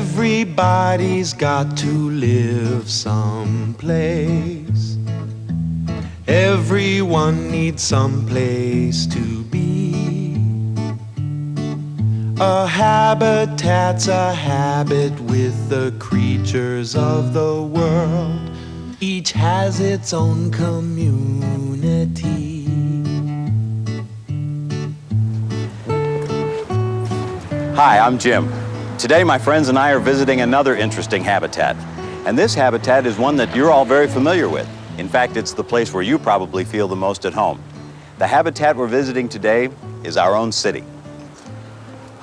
Everybody's got to live someplace. Everyone needs some place to be. A habitat's a habit with the creatures of the world. Each has its own community. Hi, I'm Jim. Today my friends and I are visiting another interesting habitat. And this habitat is one that you're all very familiar with. In fact, it's the place where you probably feel the most at home. The habitat we're visiting today is our own city.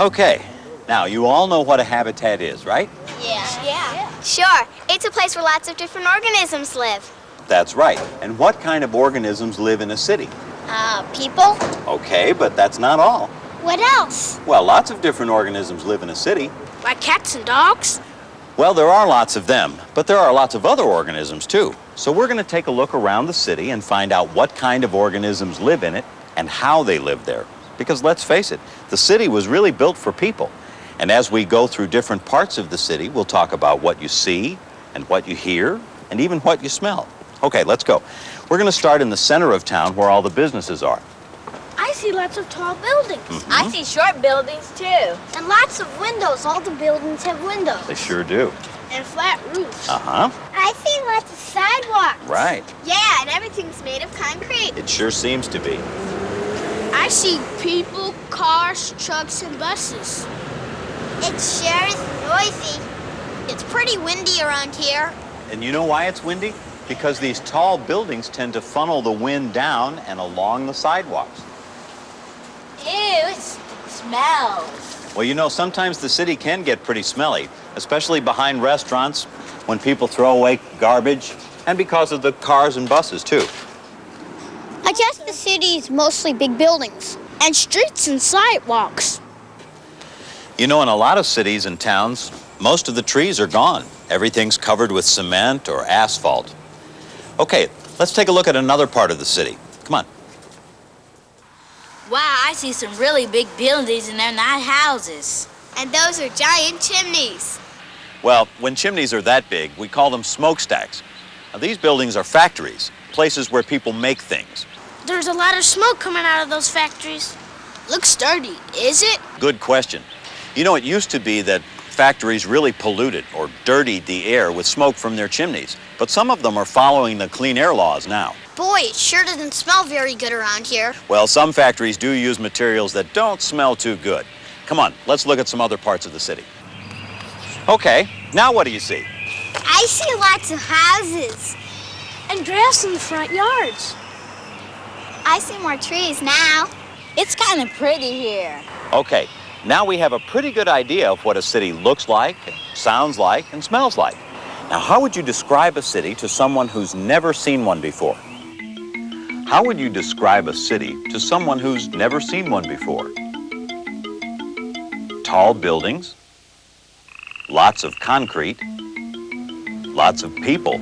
Okay, now you all know what a habitat is, right? Yeah. Sure. It's a place where lots of different organisms live. That's right. And what kind of organisms live in a city? People? Okay, but that's not all. What else? Well, lots of different organisms live in a city. Like cats and dogs? Well, there are lots of them, but there are lots of other organisms too. So we're going to take a look around the city and find out what kind of organisms live in it and how they live there. Because let's face it, the city was really built for people. And as we go through different parts of the city, we'll talk about what you see and what you hear and even what you smell. Okay, let's go. We're going to start in the center of town where all the businesses are. I see lots of tall buildings. Mm-hmm. I see short buildings too. And lots of windows. All the buildings have windows. They sure do. And flat roofs. Uh-huh. I see lots of sidewalks. Right. Yeah, and everything's made of concrete. It sure seems to be. I see people, cars, trucks, and buses. It sure is noisy. It's pretty windy around here. And you know why it's windy? Because these tall buildings tend to funnel the wind down and along the sidewalks. Ew, it smells. Well, you know, sometimes the city can get pretty smelly, especially behind restaurants, when people throw away garbage, and because of the cars and buses, too. I guess the city's mostly big buildings. And streets and sidewalks. You know, in a lot of cities and towns, most of the trees are gone. Everything's covered with cement or asphalt. Okay, let's take a look at another part of the city. Come on. Wow, I see some really big buildings and they're not houses. And those are giant chimneys. Well, when chimneys are that big, we call them smokestacks. Now, these buildings are factories, places where people make things. There's a lot of smoke coming out of those factories. Looks dirty, is it? Good question. You know, it used to be that factories really polluted or dirtied the air with smoke from their chimneys, but some of them are following the clean air laws now. Boy, it sure doesn't smell very good around here. Well, some factories do use materials that don't smell too good. Come on, let's look at some other parts of the city. Okay, now what do you see? I see lots of houses. And grass in the front yards. I see more trees now. It's kind of pretty here. Okay, now we have a pretty good idea of what a city looks like, sounds like, and smells like. Now, how would you describe a city to someone who's never seen one before? How would you describe a city to someone who's never seen one before? Tall buildings, lots of concrete, lots of people,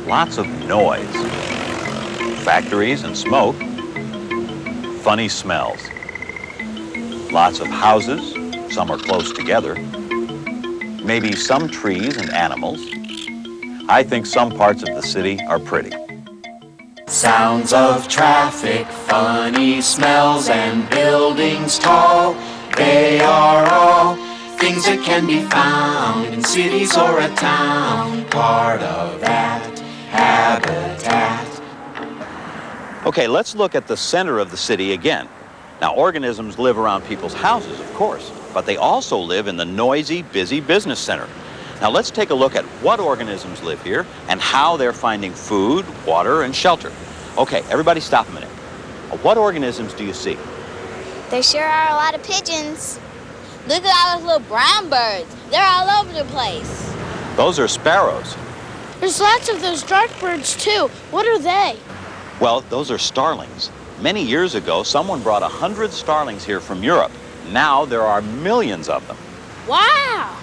lots of noise, factories and smoke, funny smells, lots of houses, some are close together, maybe some trees and animals. I think some parts of the city are pretty. Sounds of traffic, funny smells, and buildings tall. They are all things that can be found in cities or a town. Part of that habitat. Okay, let's look at the center of the city again. Now, organisms live around people's houses, of course, but they also live in the noisy, busy business center. Now, let's take a look at what organisms live here and how they're finding food, water, and shelter. Okay, everybody stop a minute. What organisms do you see? There sure are a lot of pigeons. Look at all those little brown birds. They're all over the place. Those are sparrows. There's lots of those dark birds, too. What are they? Well, those are starlings. Many years ago, someone brought 100 starlings here from Europe. Now there are millions of them. Wow!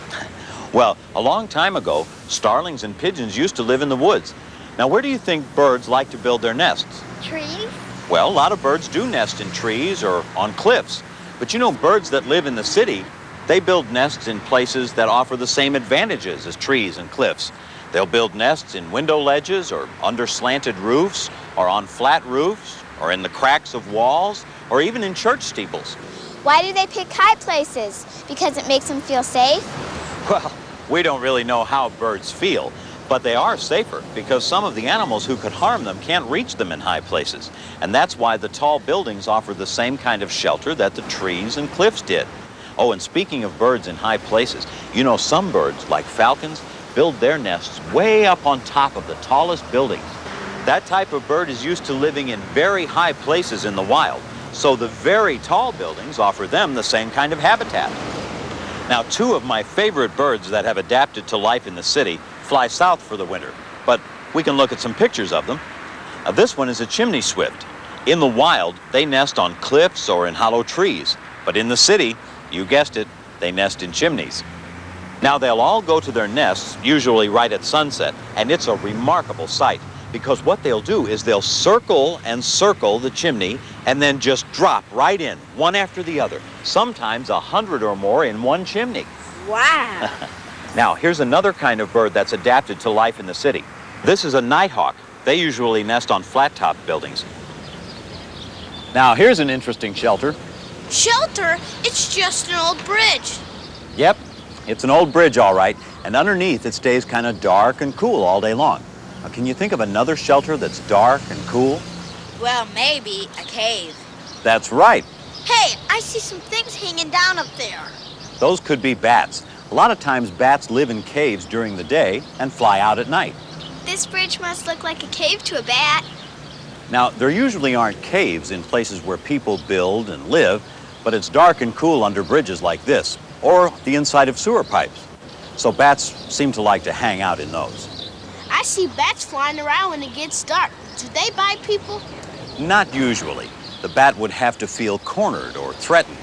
Well, a long time ago, starlings and pigeons used to live in the woods. Now, where do you think birds like to build their nests? Trees? Well, a lot of birds do nest in trees or on cliffs. But you know, birds that live in the city They build nests in places that offer the same advantages as trees and cliffs. They'll build nests in window ledges or under slanted roofs or on flat roofs or in the cracks of walls or even in church steeples. Why do they pick high places? Because it makes them feel safe? Well, we don't really know how birds feel, but they are safer because some of the animals who could harm them can't reach them in high places. And that's why the tall buildings offer the same kind of shelter that the trees and cliffs did. Oh, and speaking of birds in high places, you know some birds, like falcons, build their nests way up on top of the tallest buildings. That type of bird is used to living in very high places in the wild, so the very tall buildings offer them the same kind of habitat. Now, two of my favorite birds that have adapted to life in the city fly south for the winter, but we can look at some pictures of them. This one is a Chimneyswift. In the wild, they nest on cliffs or in hollow trees, but in the city, you guessed it, they nest in chimneys. Now, they'll all go to their nests, usually right at sunset, and it's a remarkable sight because what they'll do is they'll circle and circle the chimney and then just drop right in, one after the other, sometimes 100 or more in one chimney. Wow. Now, here's another kind of bird that's adapted to life in the city. This is a nighthawk. They usually nest on flat-top buildings. Now, here's an interesting shelter. Shelter? It's just an old bridge. Yep, it's an old bridge, all right, and underneath it stays kind of dark and cool all day long. Now, can you think of another shelter that's dark and cool? Well, maybe a cave. That's right. Hey, I see some things hanging down up there. Those could be bats. A lot of times bats live in caves during the day and fly out at night. This bridge must look like a cave to a bat. Now, there usually aren't caves in places where people build and live, but it's dark and cool under bridges like this, or the inside of sewer pipes. So bats seem to like to hang out in those. I see bats flying around when it gets dark. Do they bite people? Not usually. The bat would have to feel cornered or threatened.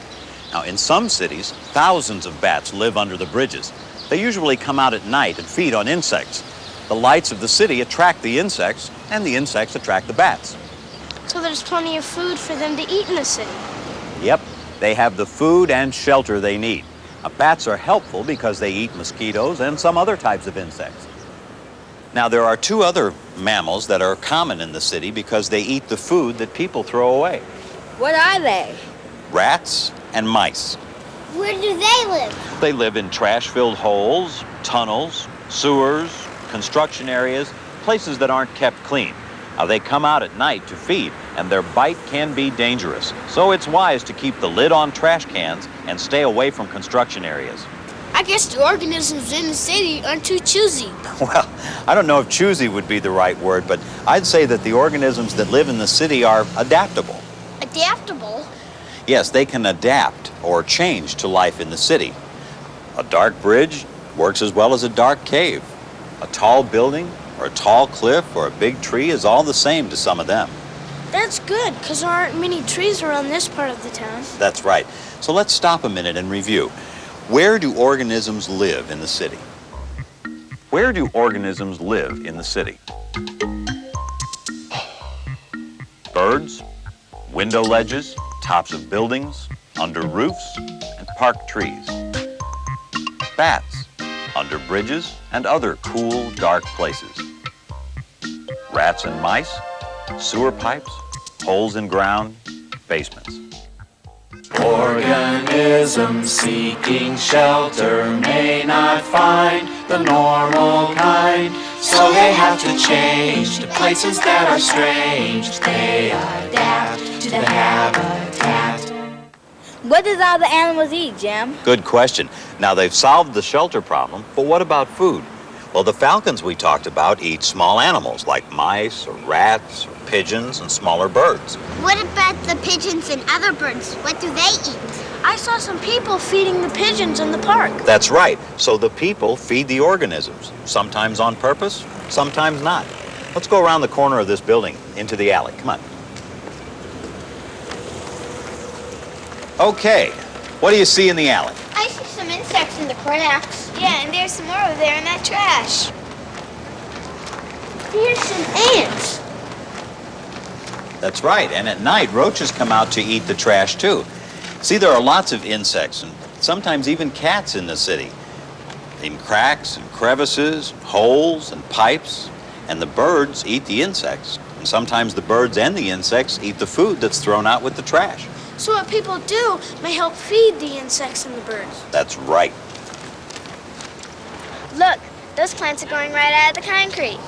Now, in some cities, thousands of bats live under the bridges. They usually come out at night and feed on insects. The lights of the city attract the insects, and the insects attract the bats. So there's plenty of food for them to eat in the city. Yep, they have the food and shelter they need. Now, bats are helpful because they eat mosquitoes and some other types of insects. Now, there are two other mammals that are common in the city because they eat the food that people throw away. What are they? Rats and mice. Where do they live? They live in trash-filled holes, tunnels, sewers, construction areas, places that aren't kept clean. Now, they come out at night to feed, and their bite can be dangerous. So it's wise to keep the lid on trash cans and stay away from construction areas. I guess the organisms in the city aren't too choosy. Well, I don't know if choosy would be the right word, but I'd say that the organisms that live in the city are adaptable. Adaptable? Yes, they can adapt or change to life in the city. A dark bridge works as well as a dark cave. A tall building or a tall cliff or a big tree is all the same to some of them. That's good, because there aren't many trees around this part of the town. That's right. So let's stop a minute and review. Where do organisms live in the city? Where do organisms live in the city? Birds, window ledges, tops of buildings, under roofs, and park trees. Bats, under bridges and other cool, dark places. Rats and mice, sewer pipes, holes in ground, basements. Organisms seeking shelter may not find the normal kind, so they have to change to places that are strange. They adapt to the habitat. What does all the animals eat, Jim? Good question. Now, they've solved the shelter problem, but what about food? Well, the falcons we talked about eat small animals like mice or rats or pigeons and smaller birds. What about the pigeons and other birds? What do they eat? I saw some people feeding the pigeons in the park. That's right. So the people feed the organisms, sometimes on purpose, sometimes not. Let's go around the corner of this building into the alley. Come on. Okay, what do you see in the alley? I see some insects in the cracks. Yeah, and there's some more over there in that trash. Here's some ants. That's right, and at night, roaches come out to eat the trash too. See, there are lots of insects and sometimes even cats in the city, in cracks and crevices, holes and pipes. And the birds eat the insects. And sometimes the birds and the insects eat the food that's thrown out with the trash. So what people do may help feed the insects and the birds. That's right. Look, those plants are growing right out of the concrete.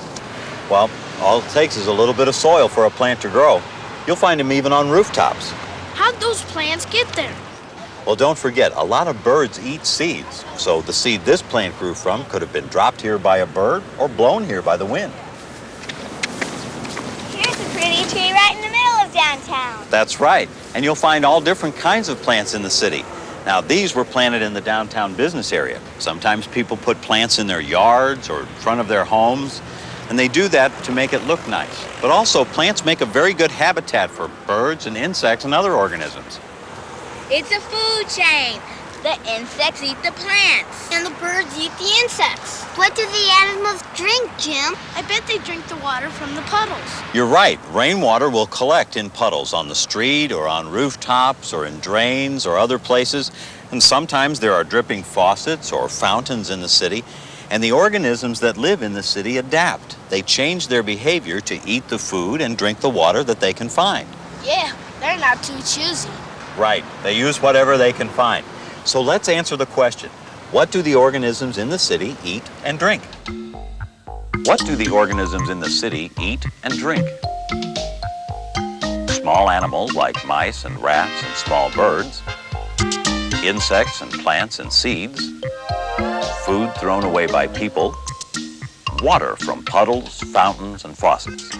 Well, all it takes is a little bit of soil for a plant to grow. You'll find them even on rooftops. How'd those plants get there? Well, don't forget, a lot of birds eat seeds. So the seed this plant grew from could have been dropped here by a bird or blown here by the wind. Here's a pretty tree right in the middle of downtown. That's right. And you'll find all different kinds of plants in the city. Now, these were planted in the downtown business area. Sometimes people put plants in their yards or in front of their homes, and they do that to make it look nice. But also, plants make a very good habitat for birds and insects and other organisms. It's a food chain. The insects eat the plants. And the birds eat the insects. What do the animals drink, Jim? I bet they drink the water from the puddles. You're right. Rainwater will collect in puddles on the street or on rooftops or in drains or other places. And sometimes there are dripping faucets or fountains in the city. And the organisms that live in the city adapt. They change their behavior to eat the food and drink the water that they can find. Yeah, they're not too choosy. Right. They use whatever they can find. So let's answer the question. What do the organisms in the city eat and drink? What do the organisms in the city eat and drink? Small animals like mice and rats and small birds. Insects and plants and seeds. Food thrown away by people. Water from puddles, fountains, and faucets.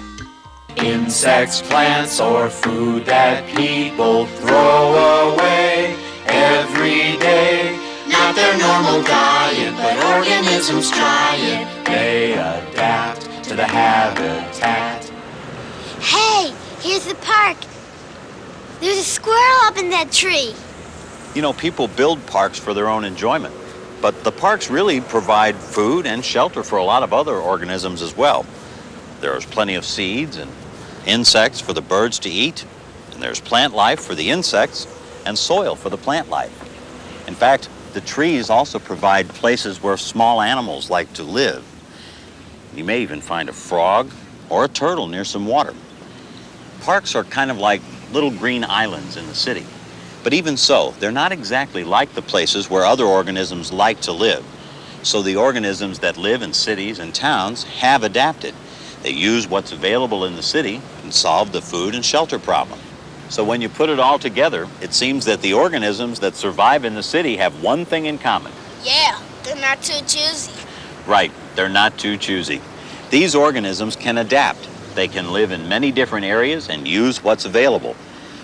Insects, plants, or food that people throw away every day. Not their normal diet, but organisms try it. They adapt to the habitat. Hey, here's the park. There's a squirrel up in that tree. You know, people build parks for their own enjoyment, but the parks really provide food and shelter for a lot of other organisms as well. There's plenty of seeds and insects for the birds to eat, and there's plant life for the insects and soil for the plant life. In fact, the trees also provide places where small animals like to live. You may even find a frog or a turtle near some water. Parks are kind of like little green islands in the city. But even so, they're not exactly like the places where other organisms like to live. So the organisms that live in cities and towns have adapted. They use what's available in the city and solve the food and shelter problem. So when you put it all together, it seems that the organisms that survive in the city have one thing in common. Yeah, they're not too choosy. Right, they're not too choosy. These organisms can adapt. They can live in many different areas and use what's available.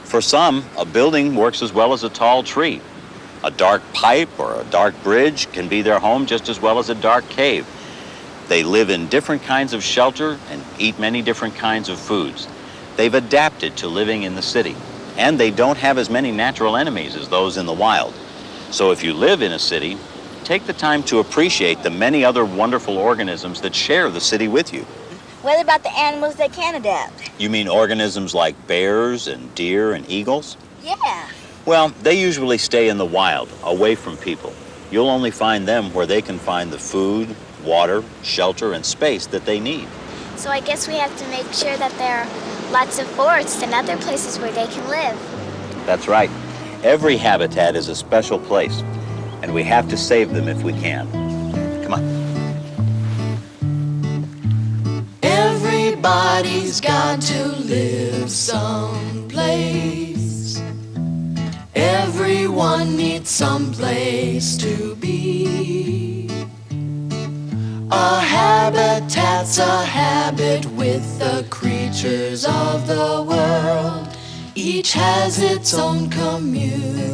For some, a building works as well as a tall tree. A dark pipe or a dark bridge can be their home just as well as a dark cave. They live in different kinds of shelter and eat many different kinds of foods. They've adapted to living in the city, and they don't have as many natural enemies as those in the wild. So if you live in a city, take the time to appreciate the many other wonderful organisms that share the city with you. What about the animals that can adapt? You mean organisms like bears and deer and eagles? Yeah. Well, they usually stay in the wild, away from people. You'll only find them where they can find the food, water, shelter, and space that they need. So I guess we have to make sure that there are lots of forests and other places where they can live. That's right. Every habitat is a special place, and we have to save them if we can. Come on. Everybody's got to live someplace. Everyone needs someplace to be. A habitat's a habit with the creatures of the world. Each has its own community.